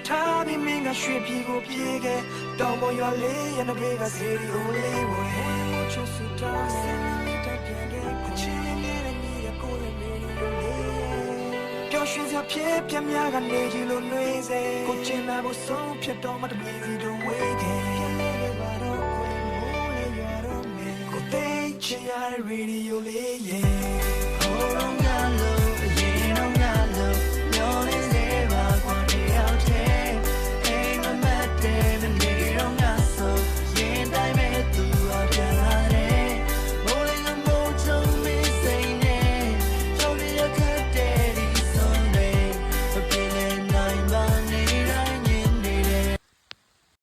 ထားပြီးမင်းကရွှေပြည်ကိုပြေးခဲ့တောင်ပေါ်ရွာလေးရနဘေးကစေရီကိုလေးဝဲချစ်စတာစင်တက်ပြန်တဲ့အချင်းနဲ့ညီရကိုလည်းမင်းတို့လေးပျော်ရွှင်စရာဖြစ်ပြများကနေကြီးလိုနှွေးစေကိုချင်လာဖို့ဆုံးဖြတ်တော့မှတမီစီတို့ဝေးခဲ့ပြန်လဲပါတော့ကိုယ်မိုးလေးရွာတော့မင်းကိုသိချင်ရတဲ့ရေဒီယိုလေး yeah